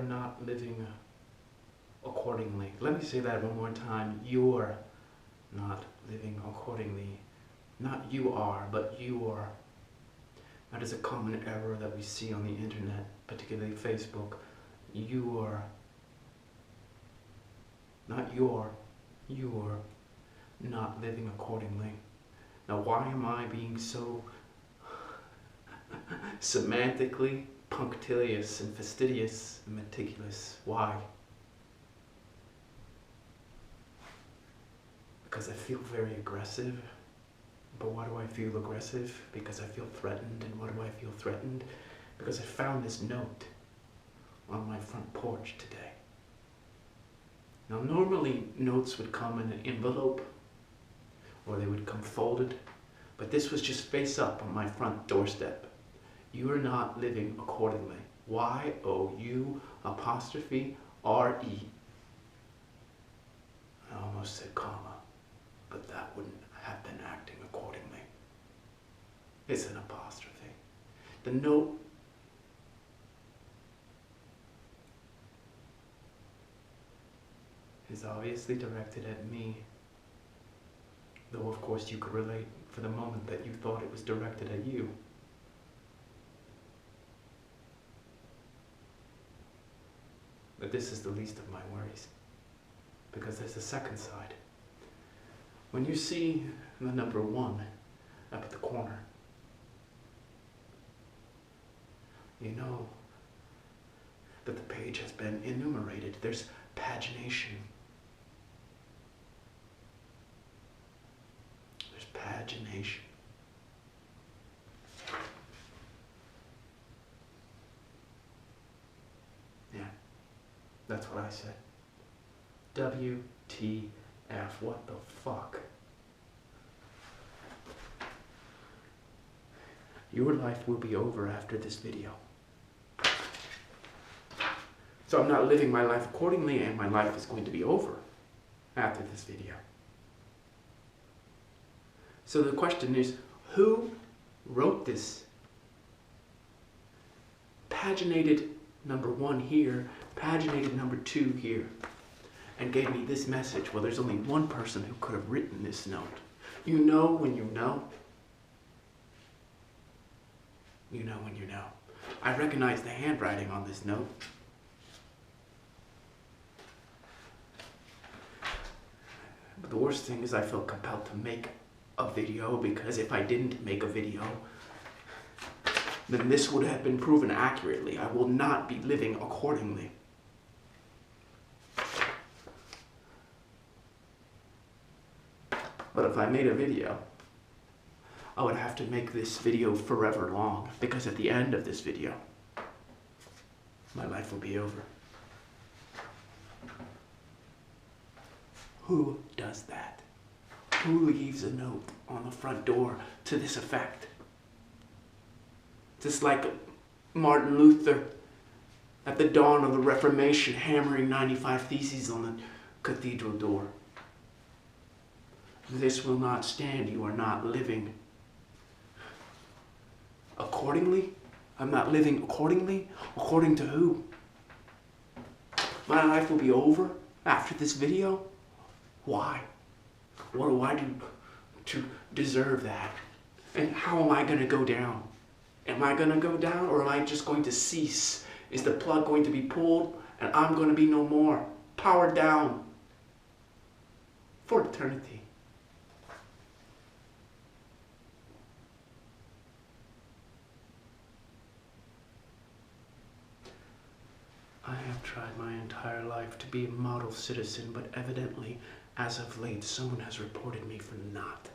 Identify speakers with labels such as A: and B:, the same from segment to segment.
A: are not living accordingly. Let me say that one more time. You're not living accordingly. Not you are, but you are. That is a common error that we see on the internet, particularly Facebook. You are. Not you're not living accordingly. Now, why am I being so semantically punctilious and fastidious and meticulous? Why? Because I feel very aggressive. But why do I feel aggressive? Because I feel threatened. And why do I feel threatened? Because I found this note on my front porch today. Now, normally notes would come in an envelope, or they would come folded, but this was just face up on my front doorstep. You are not living accordingly. Y-O-U''R-E. I almost said comma, but that wouldn't have been acting accordingly. It's an apostrophe. The note is obviously directed at me, though of course you could relate for the moment that you thought it was directed at you. But this is the least of my worries, because there's a second side. When you see the number 1 up at the corner, you know that the page has been enumerated. There's pagination. There's pagination. Yeah, that's what I said. WTF, what the fuck? Your life will be over after this video. So I'm not living my life accordingly, and my life is going to be over after this video. So the question is, who wrote this? Paginated number 1 here, paginated number 2 here, and gave me this message. Well, there's only one person who could have written this note. You know when you know. You know when you know. I recognize the handwriting on this note. But the worst thing is I felt compelled to make a video, because if I didn't make a video, then this would have been proven accurately. I will not be living accordingly. But if I made a video, I would have to make this video forever long, because at the end of this video, my life will be over. Who does that? Who leaves a note on the front door to this effect? Just like Martin Luther at the dawn of the Reformation, hammering 95 Theses on the cathedral door. This will not stand. You are not living accordingly. I'm not living accordingly. According to who? My life will be over after this video. Why? What do I do to deserve that? And how am I going to go down? Am I going to go down, or am I just going to cease? Is the plug going to be pulled and I'm going to be no more? Powered down for eternity. I have tried my entire life to be a model citizen, but evidently, as of late, someone has reported me for not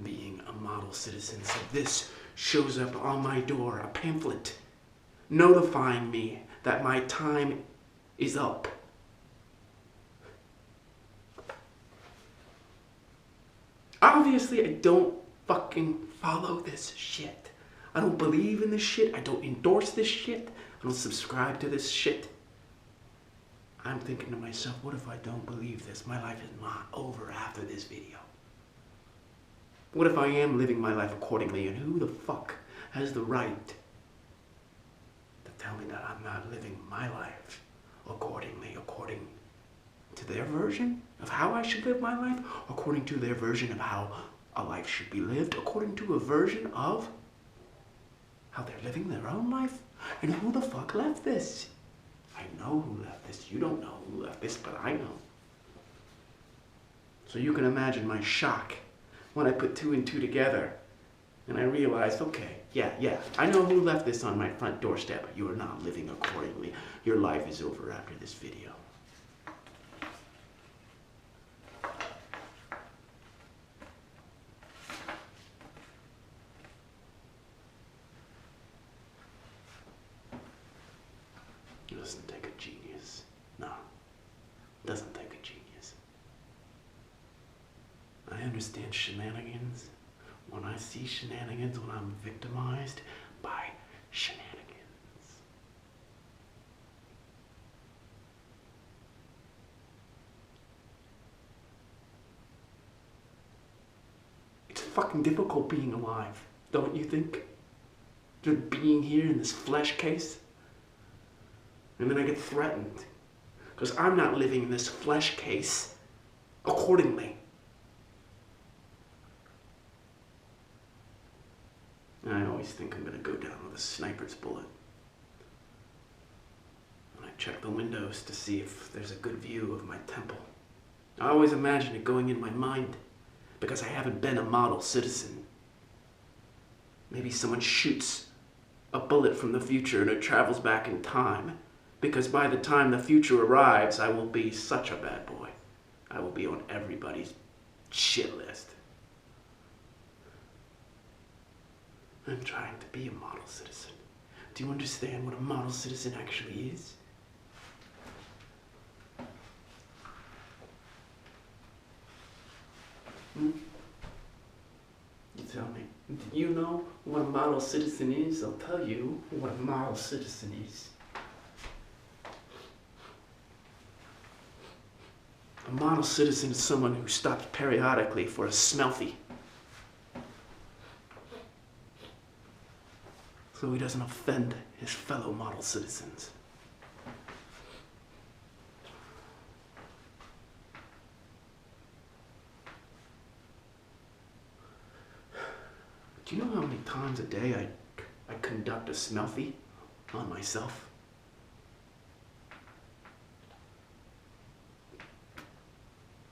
A: being a model citizen. So this shows up on my door, a pamphlet notifying me that my time is up. Obviously, I don't fucking follow this shit. I don't believe in this shit. I don't endorse this shit. I don't subscribe to this shit. I'm thinking to myself, what if I don't believe this? My life is not over after this video. What if I am living my life accordingly, and who the fuck has the right to tell me that I'm not living my life accordingly, according to their version of how I should live my life, according to their version of how a life should be lived, according to a version of how they're living their own life. And who the fuck left this? I know who left this. You don't know who left this, but I know. So you can imagine my shock when I put 2 and 2 together and I realized, okay, yeah, I know who left this on my front doorstep. You are not living accordingly. Your life is over after this video. It doesn't take a genius. No, it doesn't take a genius. I understand shenanigans when I see shenanigans, when I'm victimized by shenanigans. It's fucking difficult being alive, don't you think? Just being here in this flesh case. And then I get threatened because I'm not living in this flesh case accordingly. And I always think I'm going to go down with a sniper's bullet. And I check the windows to see if there's a good view of my temple. I always imagine it going in my mind because I haven't been a model citizen. Maybe someone shoots a bullet from the future and it travels back in time. Because by the time the future arrives, I will be such a bad boy. I will be on everybody's shit list. I'm trying to be a model citizen. Do you understand what a model citizen actually is? You tell me. Do you know what a model citizen is? I'll tell you what a model citizen is. A model citizen is someone who stops periodically for a smelfie. So he doesn't offend his fellow model citizens. Do you know how many times a day I conduct a smelfie on myself?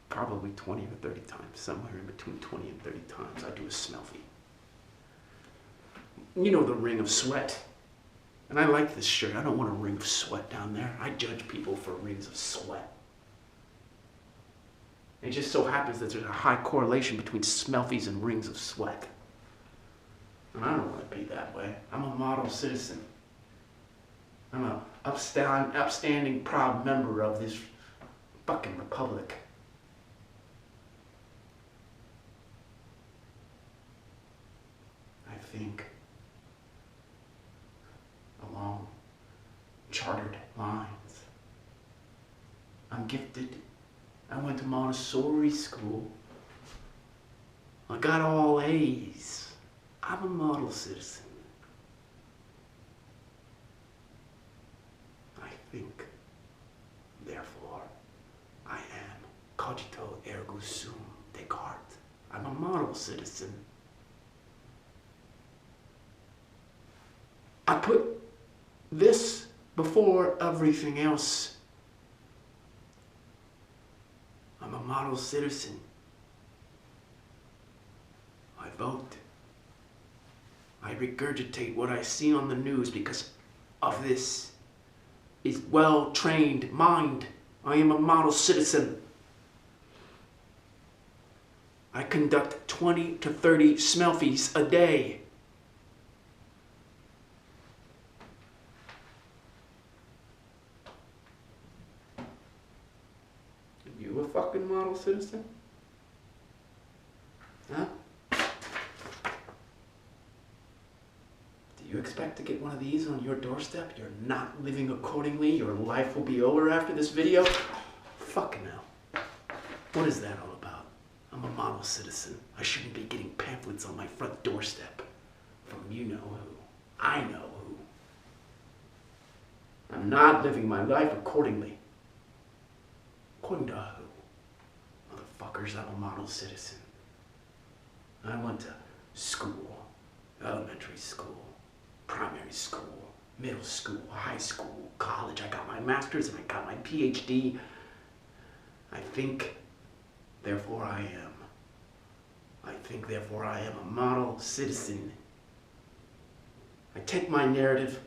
A: Probably 20 or 30 times, somewhere in between 20 and 30 times I do a smelfie. You know the ring of sweat. And I like this shirt. I don't want a ring of sweat down there. I judge people for rings of sweat. It just so happens that there's a high correlation between smelfies and rings of sweat. And I don't want to be that way. I'm a model citizen. I'm an upstanding, proud member of this fucking republic. I think along chartered lines. I'm gifted. I went to Montessori school. I got all A's. I'm a model citizen. I think, therefore, I am cogito ergo sum, Descartes. I'm a model citizen. I put this before everything else. I'm a model citizen. I vote. I regurgitate what I see on the news because of this is well-trained mind. I am a model citizen. I conduct 20 to 30 smelfies a day. You a fucking model citizen? Huh? Do you expect to get one of these on your doorstep? You're not living accordingly. Your life will be over after this video. Fucking hell. What is that all about? I'm a model citizen. I shouldn't be getting pamphlets on my front doorstep from you know who. I know who. I'm I'm not living my life accordingly. According to who? Motherfuckers, I'm a model citizen. I went to school, elementary school, primary school, middle school, high school, college. I got my master's and I got my PhD. I think, therefore I am. I think, therefore I am a model citizen. I take my narratives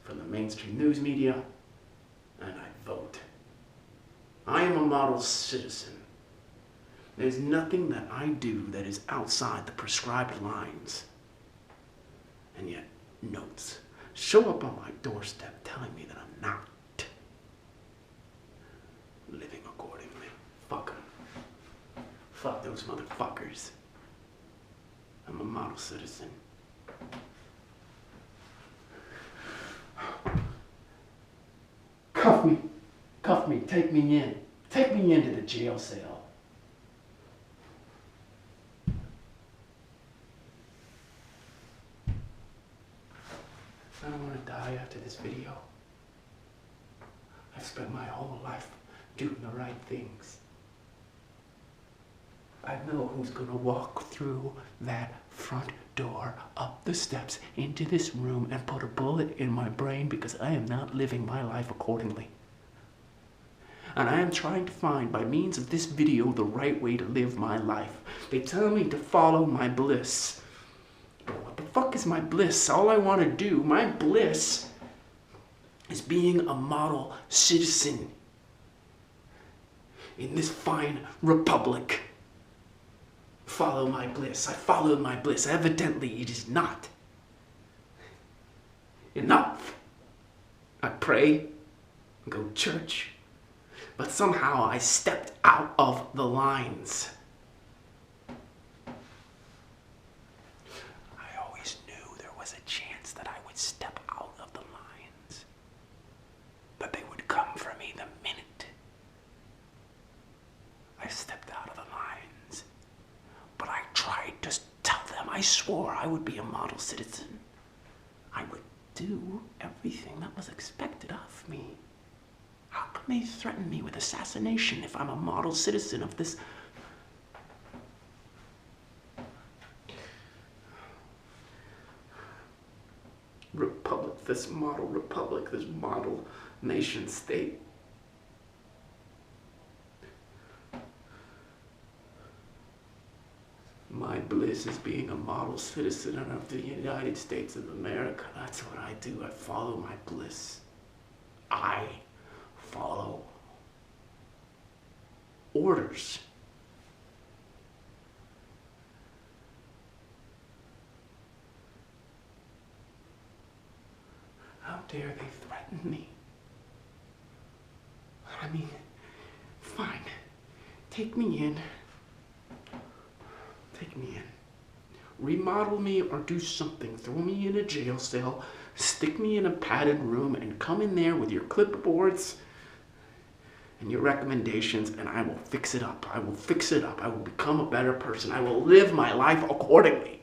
A: from the mainstream news media, and I vote. I am a model citizen. There's nothing that I do that is outside the prescribed lines. And yet, notes show up on my doorstep telling me that I'm not living accordingly. Fuck them. Fuck those motherfuckers. I'm a model citizen. Cuff me, take me in. Take me into the jail cell. I don't want to die after this video. I've spent my whole life doing the right things. I know who's gonna walk through that front door, up the steps, into this room, and put a bullet in my brain because I am not living my life accordingly. And I am trying to find, by means of this video, the right way to live my life. They tell me to follow my bliss. But what the fuck is my bliss? All I want to do, my bliss, is being a model citizen in this fine republic. Follow my bliss. I followed my bliss. Evidently, it is not enough. I pray, go to church, but somehow I stepped out of the lines. I always knew there was a chance that I would step out of the lines, but they would come for me the minute I stepped out of the lines. But I tried to tell them, I swore I would be a model citizen. I would do everything that was expected of me. How can they threaten me with assassination if I'm a model citizen of this republic, this model republic, this model nation state? My bliss is being a model citizen of the United States of America. That's what I do. I follow my bliss. I follow orders. How dare they threaten me? I mean, fine. Take me in. Take me in. Remodel me or do something. Throw me in a jail cell. Stick me in a padded room and come in there with your clipboards and your recommendations, and I will fix it up. I will fix it up. I will become a better person. I will live my life accordingly.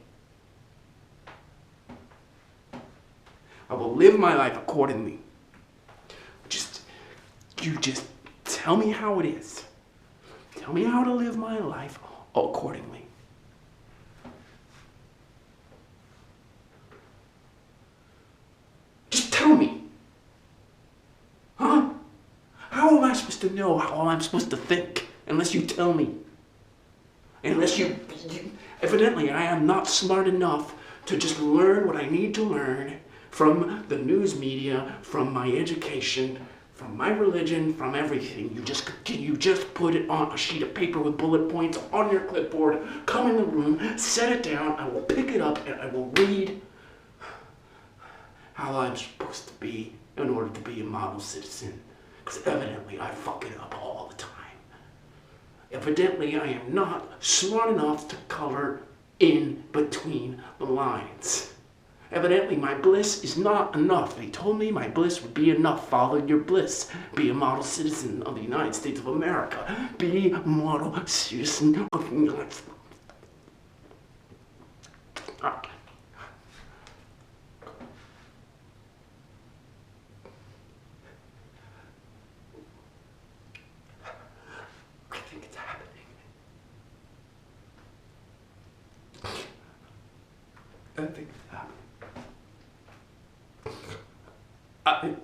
A: I will live my life accordingly. You just tell me how it is. Tell me how to live my life accordingly. Just tell me. Huh? How am I supposed to know how I'm supposed to think unless you tell me? Unless you evidently I am not smart enough to just learn what I need to learn from the news media, from my education, from my religion, from everything. You just put it on a sheet of paper with bullet points on your clipboard, come in the room, set it down, I will pick it up and I will read how I'm supposed to be in order to be a model citizen. Because evidently I fuck it up all the time. Evidently I am not smart enough to color in between the lines. Evidently my bliss is not enough. They told me my bliss would be enough. Follow your bliss. Be a model citizen of the United States of America. Be a model citizen of the United States. I think that I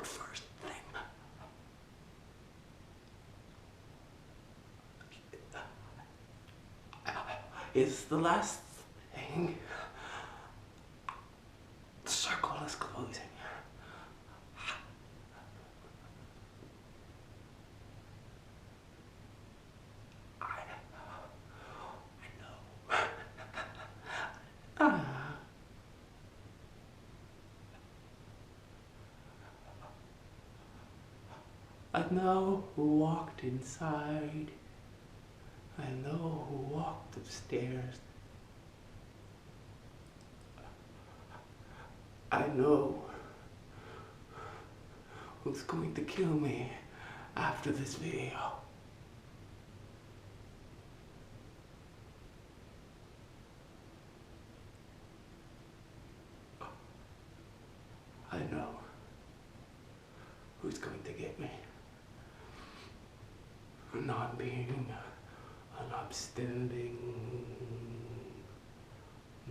A: first thing, is the last thing. The circle is closing. I know. I know who walked inside. I know who walked upstairs. I know who's going to kill me after this video. I know who's going to get me for not being an upstanding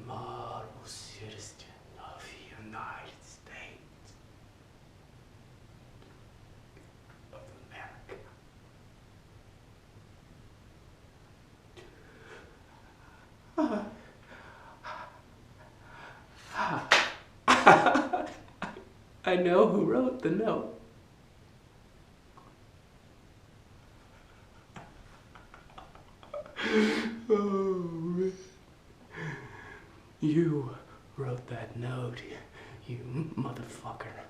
A: model citizen of the United States of America. I know who wrote the note. Oh, you wrote that note, you motherfucker.